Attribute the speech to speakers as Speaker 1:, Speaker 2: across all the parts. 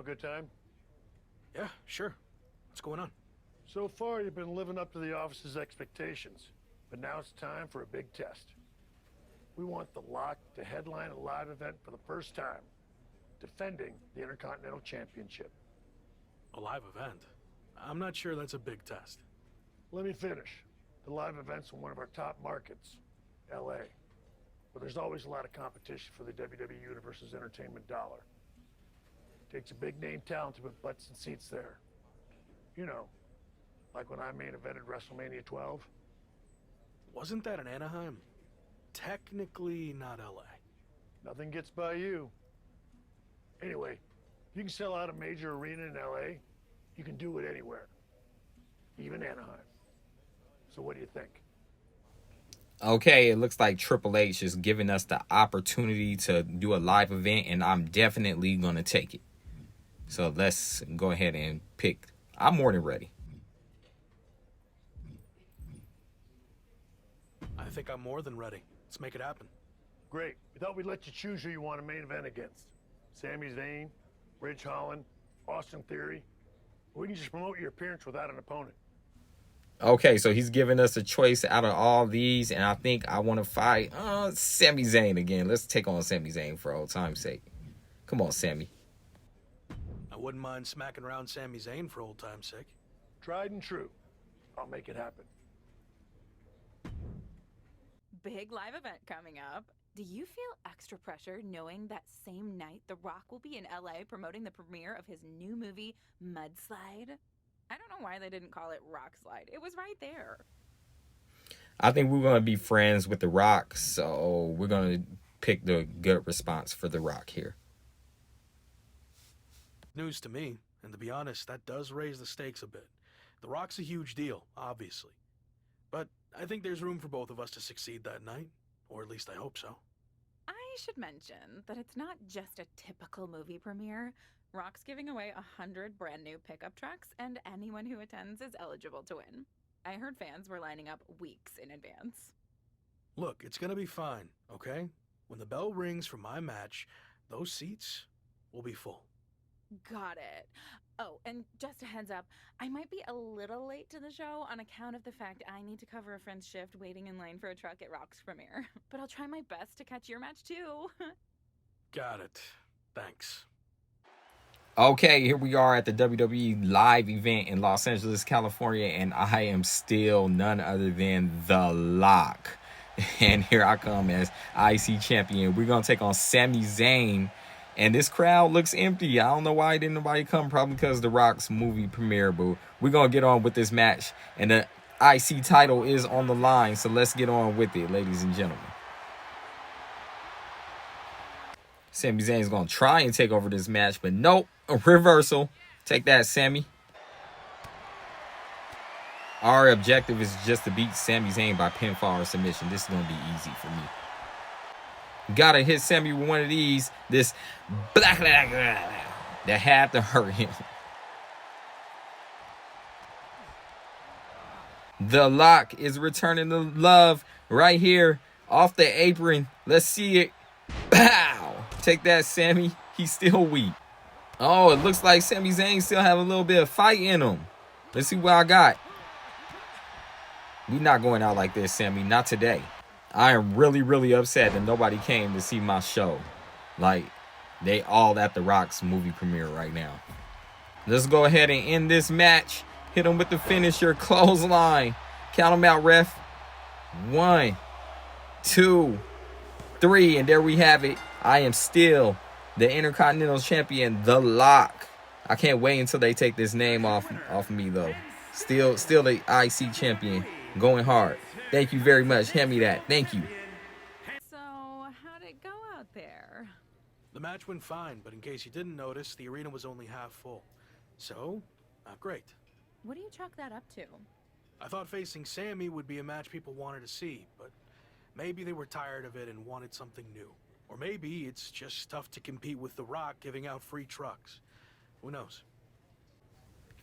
Speaker 1: good time?
Speaker 2: Yeah, sure. What's going on?
Speaker 1: So far, you've been living up to the office's expectations, but now it's time for a big test. We want The Lock to headline a live event for the first time, defending the Intercontinental Championship.
Speaker 2: A live event? I'm not sure that's a big test.
Speaker 1: Let me finish. The live event's in one of our top markets, LA. But there's always a lot of competition for the WWE Universe's entertainment dollar. Takes a big-name talent to put butts in seats there. You know, like when I main evented WrestleMania 12.
Speaker 2: Wasn't that in Anaheim? Technically not LA.
Speaker 1: Nothing gets by you. Anyway, if you can sell out a major arena in LA, you can do it anywhere. Even Anaheim. So what do you think?
Speaker 3: Okay, it looks like Triple H is giving us the opportunity to do a live event, and I'm definitely going to take it. So let's go ahead and pick. I'm more than ready.
Speaker 2: I think I'm more than ready. Let's make it happen.
Speaker 1: Great. We thought we'd let you choose who you want to main event against. Sami Zayn, Ridge Holland, Austin Theory. Or we can just promote your appearance without an opponent.
Speaker 3: Okay, so he's giving us a choice out of all these, and I think I want to fight Sami Zayn again. Let's take on Sami Zayn for old time's sake. Come on, Sami.
Speaker 2: I wouldn't mind smacking around Sami Zayn for old time's sake.
Speaker 1: Tried and true. I'll make it happen.
Speaker 4: Big live event coming up. Do you feel extra pressure knowing that same night The Rock will be in LA promoting the premiere of his new movie, Mudslide? I don't know why they didn't call it Rock Slide. It was right there.
Speaker 3: I think we're going to be friends with The Rock, so we're going to pick the good response for The Rock here.
Speaker 2: News to me, and to be honest, that does raise the stakes a bit. The Rock's a huge deal, obviously. But I think there's room for both of us to succeed that night, or at least I hope so.
Speaker 4: I should mention that it's not just a typical movie premiere. Rock's giving away 100 brand new pickup trucks, and anyone who attends is eligible to win. I heard fans were lining up weeks in advance.
Speaker 2: Look, it's gonna be fine, okay? When the bell rings for my match, those seats will be full.
Speaker 4: Got it. Oh, and just a heads up, I might be a little late to the show on account of the fact I need to cover a friend's shift waiting in line for a truck at Rock's premiere. But I'll try my best to catch your match too.
Speaker 2: Got it. Thanks.
Speaker 3: Okay, here we are at the WWE live event in Los Angeles, California, and I am still none other than The Lock. And here I come as IC champion. We're going to take on Sami Zayn, and this crowd looks empty. I don't know why didn't nobody come, probably because The Rock's movie premiere, but we're going to get on with this match, and the IC title is on the line, so let's get on with it, ladies and gentlemen. Sami Zayn is going to try and take over this match, but nope. A reversal. Take that, Sami. Our objective is just to beat Sami Zayn by pinfall or submission. This is going to be easy for me. Gotta hit Sami with one of these. This black that had to hurt him. The Lock is returning the love right here off the apron. Let's see it. Pow! Take that, Sami. He's still weak. Oh, it looks like Sami Zayn still have a little bit of fight in him. Let's see what I got. We not going out like this, Sami. Not today. I am really, really upset that nobody came to see my show. Like, they all at The Rock's movie premiere right now. Let's go ahead and end this match. Hit him with the finisher. Clothesline. Count him out, ref. 1, 2, 3. And there we have it. I am still the Intercontinental Champion, The Lock. I can't wait until they take this name off me, though. Still the IC champion. Going hard. Thank you very much. Hand me that. Thank you.
Speaker 4: So, how'd it go out there?
Speaker 2: The match went fine, but in case you didn't notice, the arena was only half full. So, not great.
Speaker 4: What do you chalk that up to?
Speaker 2: I thought facing Sami would be a match people wanted to see, but maybe they were tired of it and wanted something new. Or maybe it's just tough to compete with The Rock giving out free trucks. Who knows?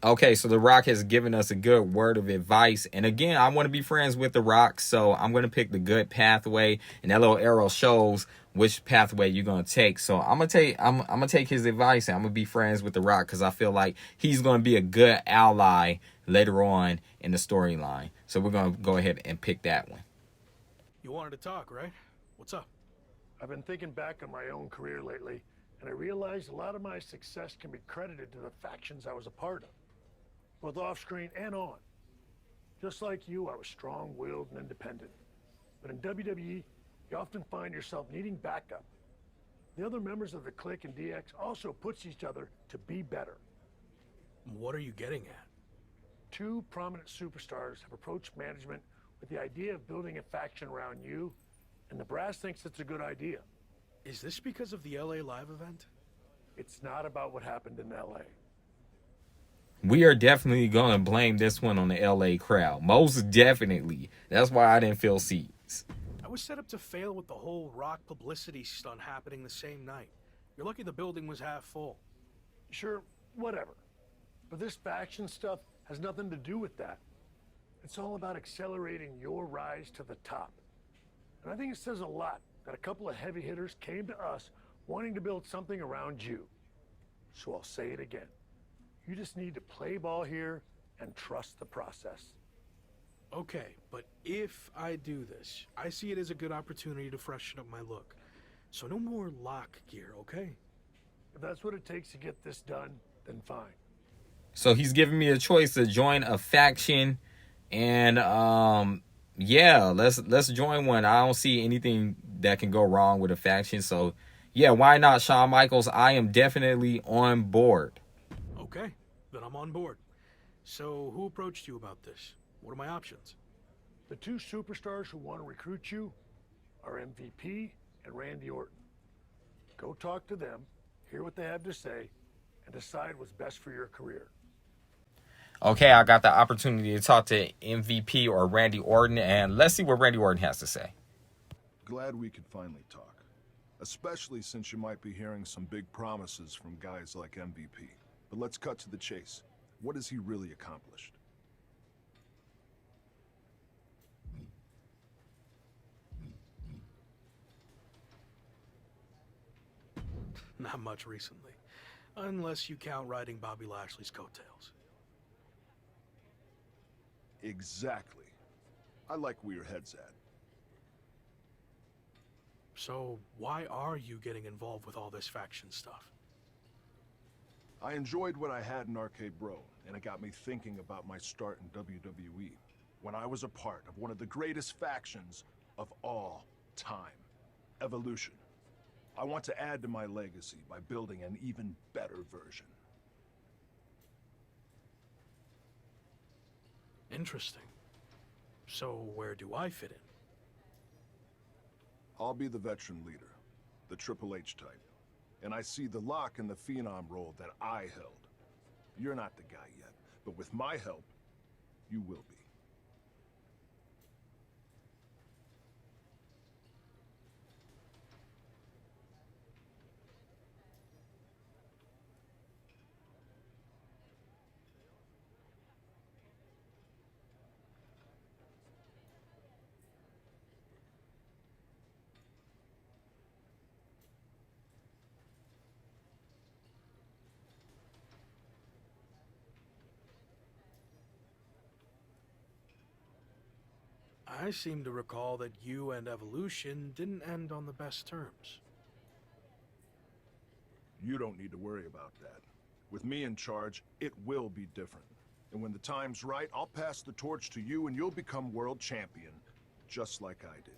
Speaker 3: Okay, so The Rock has given us a good word of advice. And again, I want to be friends with The Rock, so I'm going to pick the good pathway. And that little arrow shows which pathway you're going to take. So I'm gonna take his advice, and I'm going to be friends with The Rock because I feel like he's going to be a good ally later on in the storyline. So we're going to go ahead and pick that one.
Speaker 2: You wanted to talk, right? What's up?
Speaker 1: I've been thinking back on my own career lately, and I realized a lot of my success can be credited to the factions I was a part of, both off-screen and on. Just like you, I was strong-willed and independent. But in WWE, you often find yourself needing backup. The other members of the clique and DX also push each other to be better.
Speaker 2: What are you getting at?
Speaker 1: Two prominent superstars have approached management with the idea of building a faction around you, and the brass thinks it's a good idea.
Speaker 2: Is this because of the LA Live event?
Speaker 1: It's not about what happened in LA.
Speaker 3: We are definitely going to blame this one on the LA crowd. Most definitely. That's why I didn't feel seats.
Speaker 2: I was set up to fail with the whole Rock publicity stunt happening the same night. You're lucky the building was half full.
Speaker 1: Sure, whatever. But this faction stuff has nothing to do with that. It's all about accelerating your rise to the top. And I think it says a lot that a couple of heavy hitters came to us wanting to build something around you. So I'll say it again. You just need to play ball here and trust the process.
Speaker 2: Okay, but if I do this, I see it as a good opportunity to freshen up my look. So no more lock gear, okay?
Speaker 1: If that's what it takes to get this done, then fine.
Speaker 3: So he's giving me a choice to join a faction, and yeah, let's join one. I don't see anything that can go wrong with a faction. So yeah, why not, Shawn Michaels? I am definitely on board.
Speaker 2: Okay, then I'm on board. So who approached you about this? What are my options?
Speaker 1: The two superstars who want to recruit you are MVP and Randy Orton. Go talk to them, hear what they have to say, and decide what's best for your career.
Speaker 3: Okay, I got the opportunity to talk to MVP or Randy Orton, and let's see what Randy Orton has to say.
Speaker 5: Glad we could finally talk, especially since you might be hearing some big promises from guys like MVP. But let's cut to the chase. What has he really accomplished?
Speaker 2: Not much recently. Unless you count riding Bobby Lashley's coattails.
Speaker 5: Exactly. I like where your head's at.
Speaker 2: So why are you getting involved with all this faction stuff?
Speaker 5: I enjoyed what I had in Arcade Bro, and it got me thinking about my start in WWE, when I was a part of one of the greatest factions of all time, Evolution. I want to add to my legacy by building an even better version.
Speaker 2: Interesting. So where do I fit in?
Speaker 5: I'll be the veteran leader, the Triple H type. And I see the Lock in the Phenom role that I held. You're not the guy yet, but with my help, you will be.
Speaker 2: I seem to recall that you and Evolution didn't end on the best terms.
Speaker 5: You don't need to worry about that. With me in charge, it will be different. And when the time's right, I'll pass the torch to you and you'll become world champion, just like I did.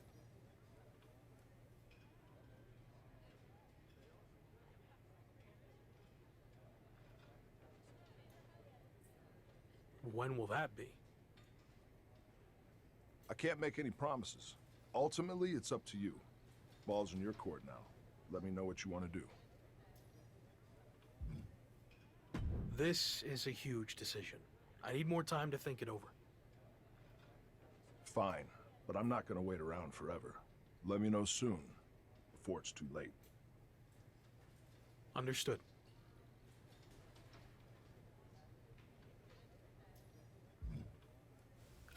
Speaker 2: When will that be?
Speaker 5: I can't make any promises. Ultimately, it's up to you. Ball's in your court now. Let me know what you want to do.
Speaker 2: This is a huge decision. I need more time to think it over.
Speaker 5: Fine, but I'm not going to wait around forever. Let me know soon, before it's too late.
Speaker 2: Understood.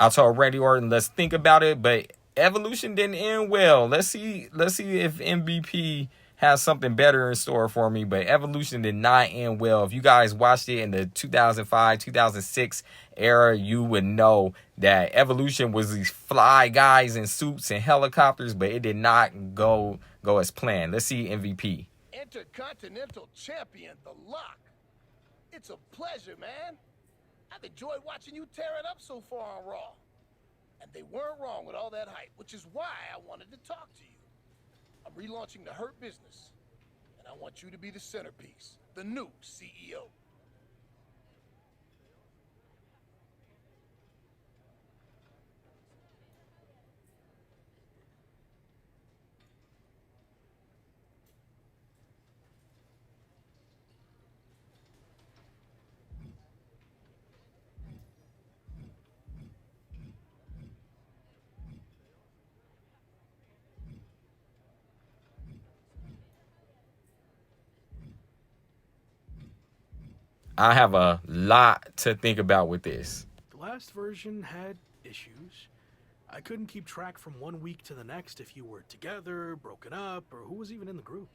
Speaker 3: I told Randy Orton, let's think about it, but Evolution didn't end well. Let's see if MVP has something better in store for me, but Evolution did not end well. If you guys watched it in the 2005, 2006 era, you would know that Evolution was these fly guys in suits and helicopters, but it did not go as planned. Let's see MVP.
Speaker 6: Intercontinental Champion, The Lock. It's a pleasure, man. I've enjoyed watching you tear it up so far on Raw. And they weren't wrong with all that hype, which is why I wanted to talk to you. I'm relaunching the Hurt Business, and I want you to be the centerpiece, the new CEO.
Speaker 3: I have a lot to think about with this.
Speaker 2: The last version had issues. I couldn't keep track from 1 week to the next if you were together, broken up, or who was even in the group.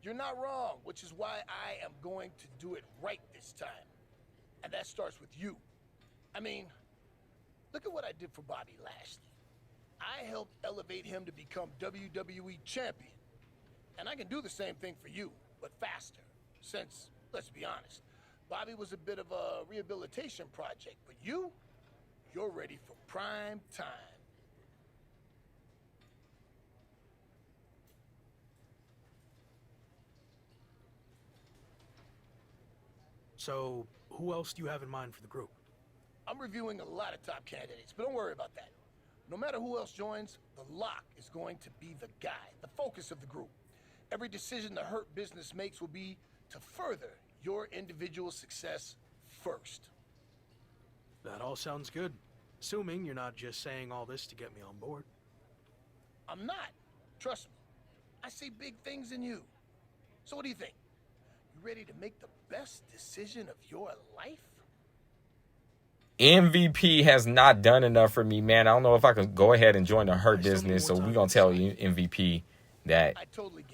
Speaker 6: You're not wrong, which is why I am going to do it right this time. And that starts with you. I mean, look at what I did for Bobby Lashley. I helped elevate him to become WWE Champion. And I can do the same thing for you, but faster. Since, let's be honest, Bobby was a bit of a rehabilitation project, but you're ready for prime time.
Speaker 2: So, who else do you have in mind for the group?
Speaker 6: I'm reviewing a lot of top candidates, but don't worry about that. No matter who else joins, The Lock is going to be the guy, the focus of the group. Every decision the Hurt Business makes will be to further your individual success first.
Speaker 2: That all sounds good. Assuming you're not just saying all this to get me on board.
Speaker 6: I'm not. Trust me. I see big things in you. So what do you think? You ready to make the best decision of your life?
Speaker 3: MVP has not done enough for me, man. I don't know if I can go ahead and join the Hurt Business, so we're going to tell you MVP that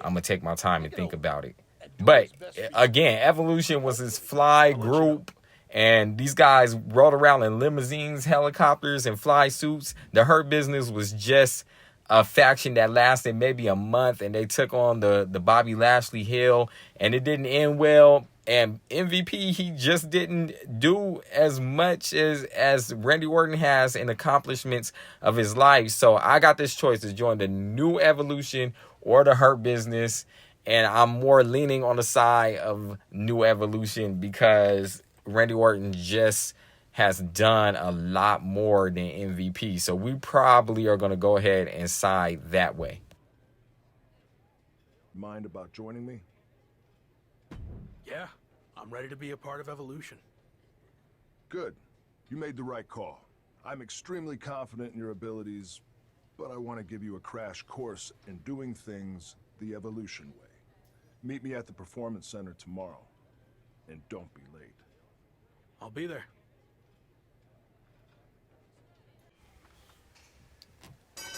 Speaker 3: I'm going to take my time and think about it. But again, Evolution was this fly group, and these guys rode around in limousines, helicopters, and fly suits. The Hurt Business was just a faction that lasted maybe a month, and they took on the Bobby Lashley hill, and it didn't end well. And MVP, he just didn't do as much as Randy Orton has in accomplishments of his life. So I got this choice to join the new Evolution or the Hurt Business. And I'm more leaning on the side of New Evolution because Randy Orton just has done a lot more than MVP. So we probably are going to go ahead and side that way.
Speaker 5: Mind about joining me?
Speaker 2: Yeah, I'm ready to be a part of Evolution.
Speaker 5: Good. You made the right call. I'm extremely confident in your abilities, but I want to give you a crash course in doing things the Evolution way. Meet me at the Performance Center tomorrow, and don't be late.
Speaker 2: I'll be there.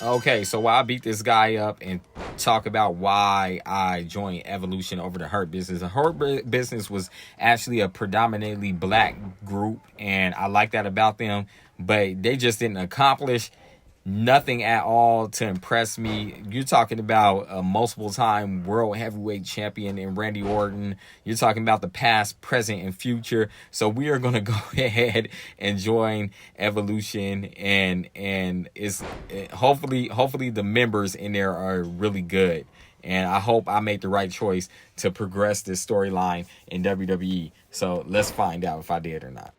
Speaker 3: Okay, so while I beat this guy up and talk about why I joined Evolution over the Hurt Business. The Hurt Business was actually a predominantly black group, and I like that about them, but they just didn't accomplish nothing at all to impress me. You're talking about a multiple-time world heavyweight champion in Randy Orton. You're talking about the past, present, and future. So we are going to go ahead and join Evolution, and it's hopefully the members in there are really good. And I hope I made the right choice to progress this storyline in WWE. So let's find out if I did or not.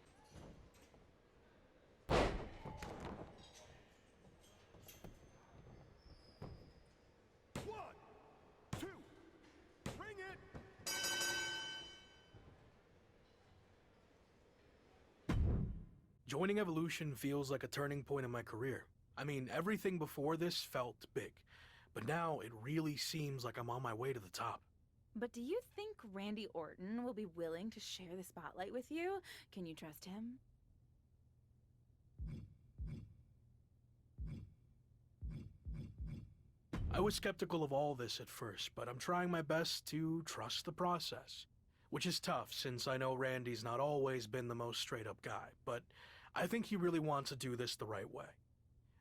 Speaker 2: Joining Evolution feels like a turning point in my career. I mean, everything before this felt big, but now it really seems like I'm on my way to the top.
Speaker 4: But do you think Randy Orton will be willing to share the spotlight with you? Can you trust him?
Speaker 2: I was skeptical of all this at first, but I'm trying my best to trust the process. Which is tough, since I know Randy's not always been the most straight-up guy, but I think he really wants to do this the right way.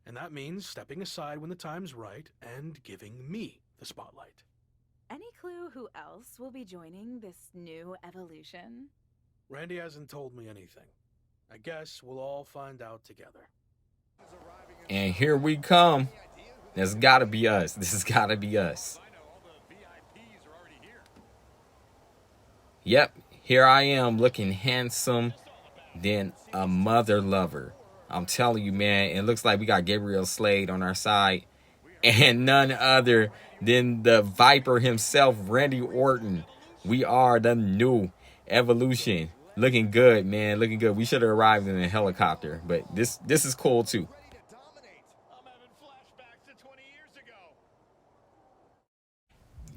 Speaker 2: And that means stepping aside when the time's right and giving me the spotlight.
Speaker 4: Any clue who else will be joining this new evolution?
Speaker 2: Randy hasn't told me anything. I guess we'll all find out together.
Speaker 3: And here we come. That's gotta be us. This has gotta be us. Yep, here I am looking handsome than a mother lover. I'm telling you, man, it looks like we got Gabriel Slade on our side. And none other than the Viper himself, Randy Orton. We are the new evolution. Looking good, man. Looking good. We should have arrived in a helicopter. But this is cool, too.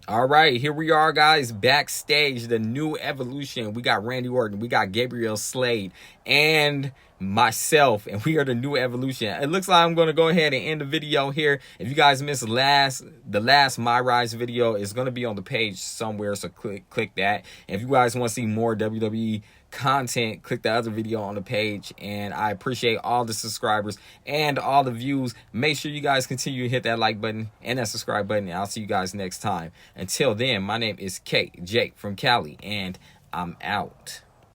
Speaker 3: All right, here we are, guys, backstage, the new evolution. We got Randy Orton, we got Gabriel Slade, and myself, and we are the new evolution. It looks like I'm going to go ahead and end the video here. If you guys missed the last MyRISE video, it's going to be on the page somewhere, so click that. And if you guys want to see more WWE content, click the other video on the page. And I appreciate all the subscribers and all the views. Make sure you guys continue to hit that like button and that subscribe button, and I'll see you guys next time. Until then, my name is KJ from Cali, and I'm out.